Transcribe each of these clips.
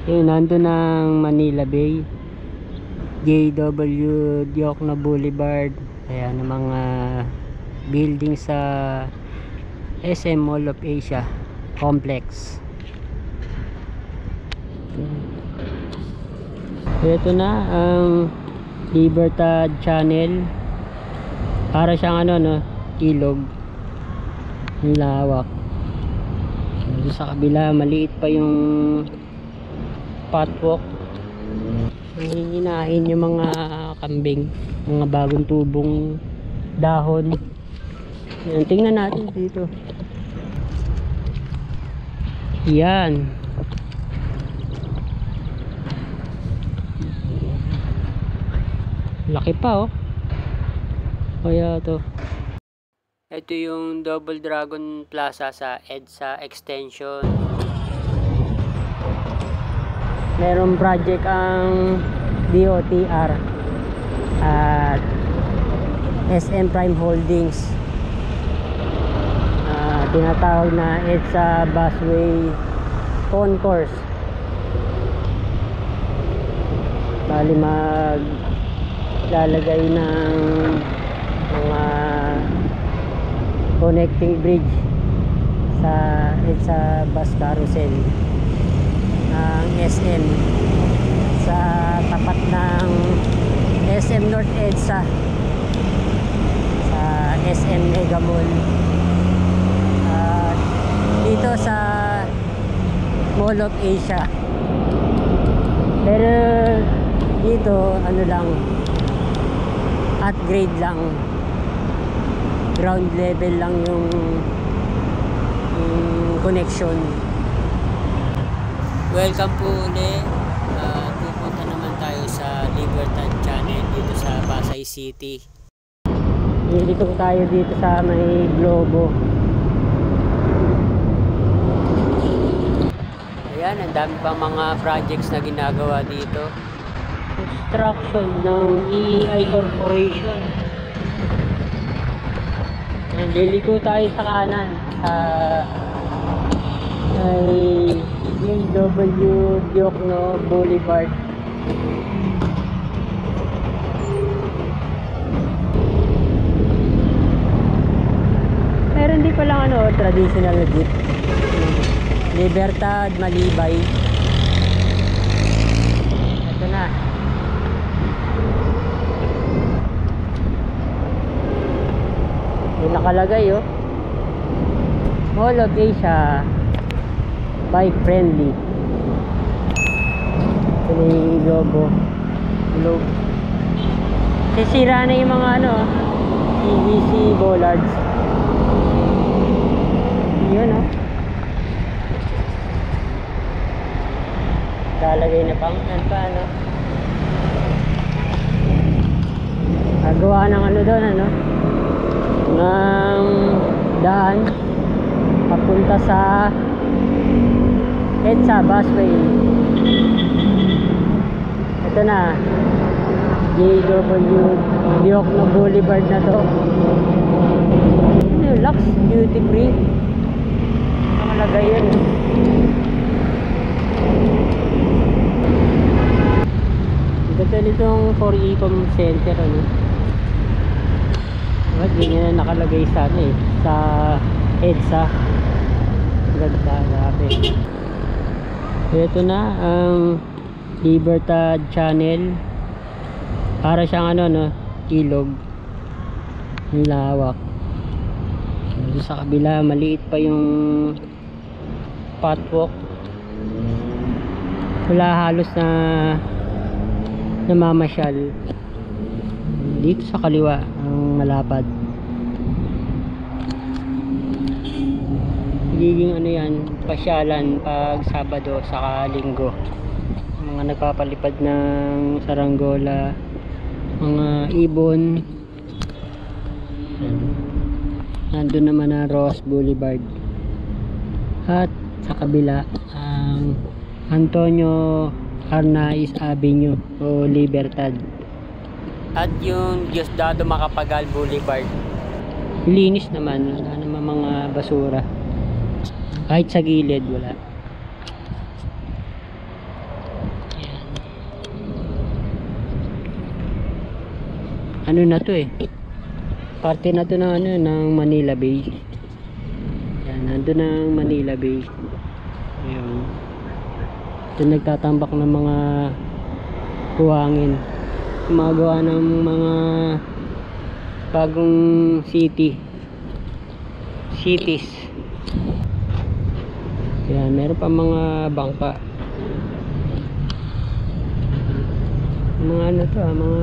Yun, nandun ng Manila Bay, JW Diokno Boulevard. Ayan ang mga building sa SM Mall of Asia Complex. Ito na ang Libertad Channel. Para siyang ano, no, ilog. Ang lawak. Sa kabila maliit pa yung patwalk. Nanginginain yung mga kambing, mga bagong tubong dahon. Yan, tingnan natin dito. Yan. Laki pa, oh. Kaya to. Ito yung Double Dragon Plaza sa EDSA Extension. Merong project ang DOTR at SM Prime Holdings. Tinatawag na EDSA Busway Concourse. Bali maglalagay ng mga connecting bridge sa EDSA Bus Carousel ng SM sa tapat ng SM North EDSA sa SM Mega Mall, dito sa Mall of Asia. Pero dito ano lang, upgrade lang, ground level lang yung connection. Welcome po ulit. Pupunta naman tayo sa Libertad Channel dito sa Pasay City. Dito tayo dito sa may Globo. Ayan, ang dami pa mga projects na ginagawa dito. Construction ng EEI Corporation. Liliko tayo sa kanan sa JW Diokno Boulevard. Meron din palang ano, traditional jeep. Libertad Malibay. Ito na. May nakalagay, oh, Mall of Asia bike friendly. Ito na yung logo. Sisira na yung mga ano, PVC bollards. Yun, oh. Lalagay na pang ano. Nagawa ng ano doon, ano, ng daan papunta sa EDSA Busway. Ito na, JW Diokno Boulevard na to. Lux Duty Free nakalagay yun. Ito nitong 4Ecom Center, ano. Bakit ganyan na nakalagay sa ano, eh, sa EDSA. Ganda, grabe. Ito na ang Libertad Channel. Para siyang ano, no, ilog. Ang lawak. Sa kabila maliit pa yung patwalk. Wala halos na namamasyal. Dito sa kaliwa ang malapad. Giging ano yan, pasyalan pag Sabado saka Linggo. Mga nagpapalipad ng saranggola, mga ibon. Nandun naman ang Ross Boulevard. At sa kabila ang Antonio Arnaiz Avenue o Libertad. At yung Diosdado Macapagal Boulevard. Linis naman, wala naman mga basura. Kahit sa gilid wala. ano na to eh, parte na to ng ano, ng Manila Bay. Yan, nandun ang Manila Bay. Ayun, ito nagtatambak ng mga buhangin, gumagawa ng mga bagong cities. Yan, meron pa mga bangka, mga ano to mga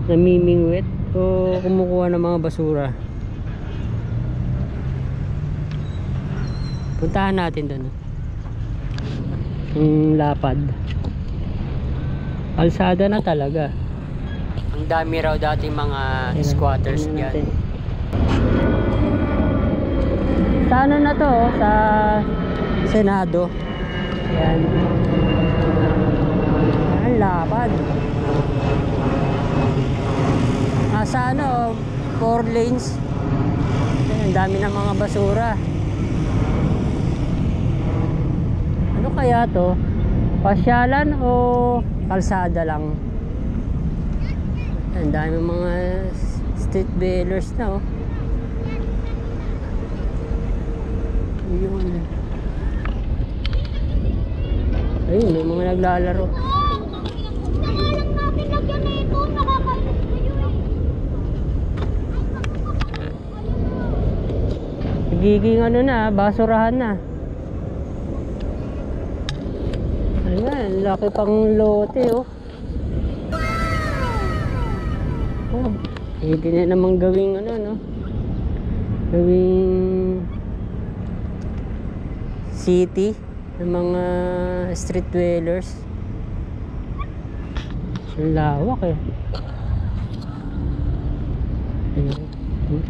namimingwit o kumukuha ng mga basura. Puntahan natin doon, yung lapad, kalsada na talaga. Ang dami raw dating mga squatters dyan. Sa ano na to, sa Senado. Yan, ang lapad. Nasa ano, 4 lanes. Ang dami ng mga basura. Ano kaya to? Pasyalan o kalsada lang? Ang dami mga street dwellers na, oh. Ayun. Ayun, may mga naglalaro. Nagiging ano na, basurahan na. Ayan, laki pang lote, oh. Oh, pwede na namang gawing ano, no? Gawing city ng mga street dwellers. Ang lawak eh. Ayan.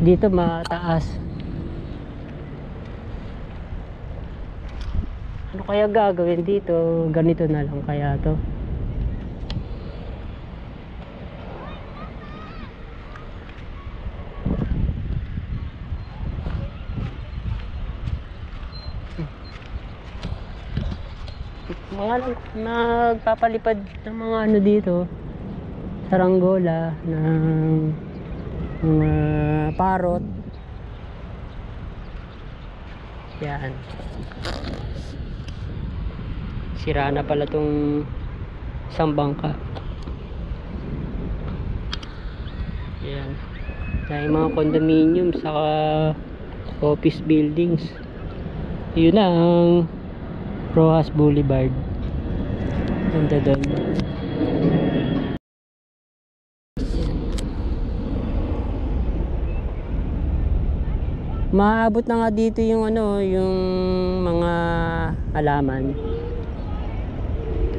Dito mataas. Ano kaya gagawin dito? Ganito na lang kaya to. Mga nagpapalipad ng mga ano dito, saranggola ng mga parot. Yan, sira na pala tong isang bangka. Yan, dahil mga condominium saka office buildings. Yun na ang Rojas Boulevard. Ganda doon. Maabot na nga dito yung ano, yung mga halaman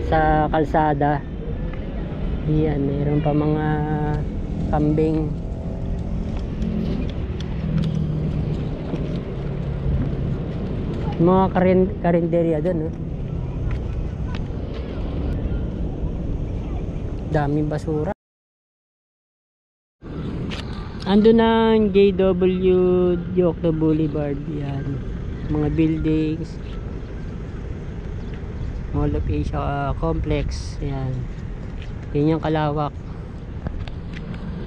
sa kalsada. Yan, mayroon pa mga kambing. Mga karinderya doon, no? Daming basura. Andun ang JW Diokno Boulevard. Yan, mga buildings, Mall of Asia Complex. Yan, yan yung kalawak.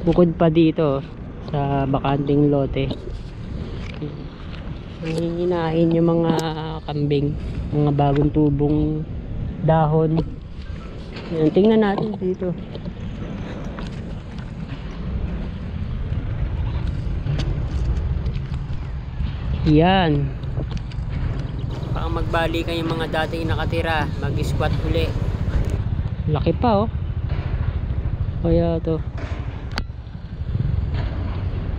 Bukod pa dito sa bakanting lote, hihinahin yung mga kambing, mga bagong tubong dahon. Yan, tingnan natin dito. Yan, baka magbalikan yung mga dating nakatira, mag-squat uli. Laki pa, oh. Kaya to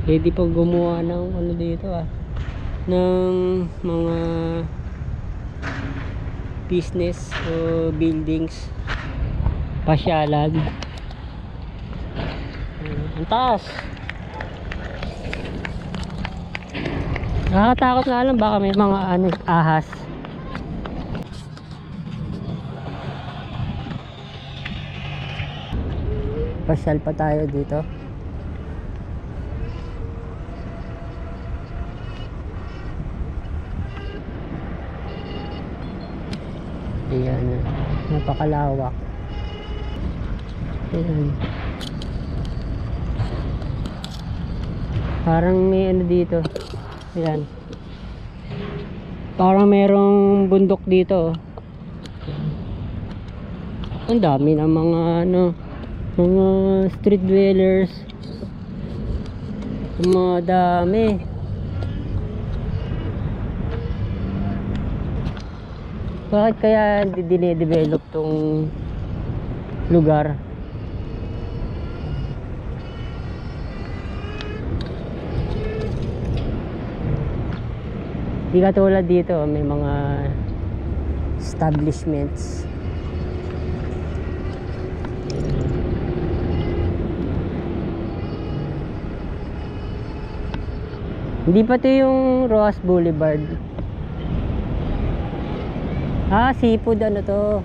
pwede pa gumawa ng ano dito, ng mga business o buildings, pasyalan. Ang taas. Nakakatakot nga lang, baka may mga ano, ahas. Pasyal pa tayo dito. Ayan, napakalawak. Ayan. Parang may ano dito. Ayan. Parang merong bundok dito. Ang dami ng mga ano, mga street dwellers. Mga dami. Bakit kaya dine-develop tong lugar? Di katulad dito, may mga establishments. Hindi pa ito yung Roas Boulevard. Seafood ano to?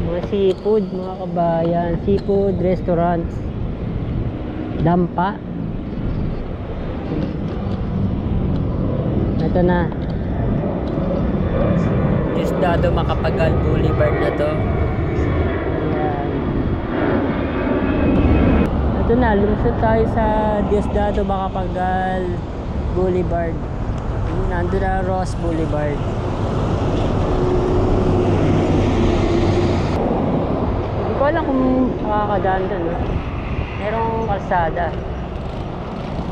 Mga seafood, mga kabayan. Seafood restaurants. Dampa. Ito na. Diosdado Macapagal Boulevard na to. Ayan. Ito na, lumusot tayo sa Diosdado Macapagal Boulevard. Nandun na Ross Boulevard. Hindi ko alam kung makakadaan doon. Merong kalsada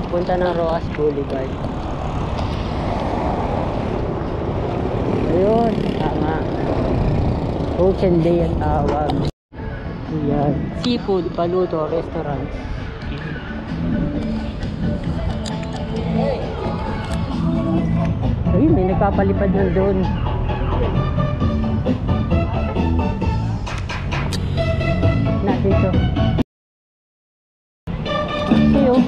punta ng Roas Boulevard. Ayun, tama. Ocean Bay ang tawag. Ayan. Seafood Paluto Restaurant. Ayun, may nagpapalipad na doon. Natin to. Ayun.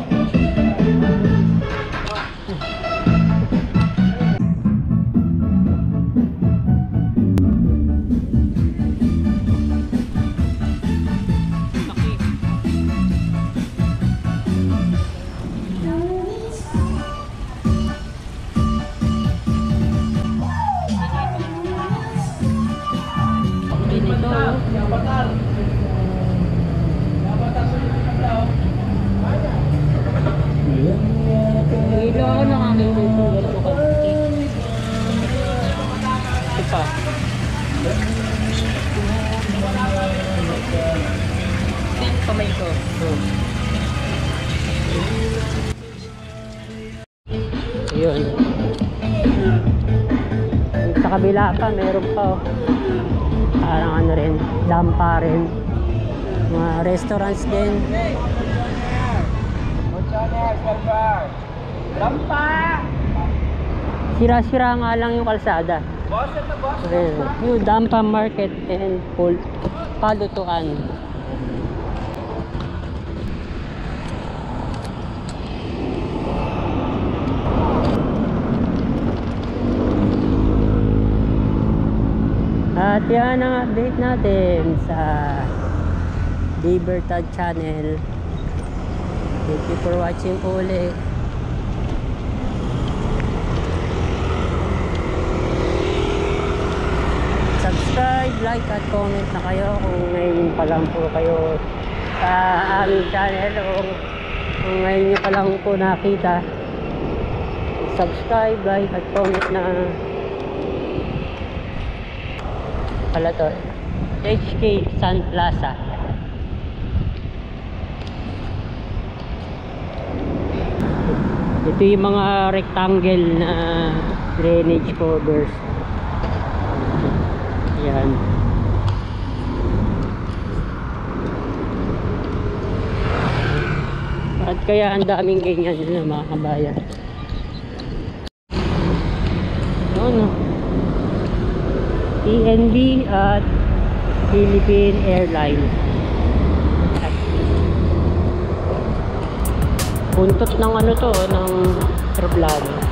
Ilo ako nakakita ito. Ito pa. Ito kamay ko. Ayun. Sa kabila pa, meron pa. Parang ano rin, dampa rin. Mga restaurants din. Sira-sira nga lang yung kalsada. Yung Dampa Market and Palutuan. At yan ang update natin sa Libertad Channel. Thank you for watching po ulit. Subscribe, like at comment na kayo kung ngayon pa lang po kayo sa aming channel o kung ngayon nyo pa lang po nakita. Subscribe, like at comment na pala to. HK Sun Plaza. Ito yung mga rectangle na drainage covers. Yan. At kaya ang daming ganyan na mga kabayan. Ano? PNB at Philippine Airlines. Buntot ng ano to, ng aeroplano.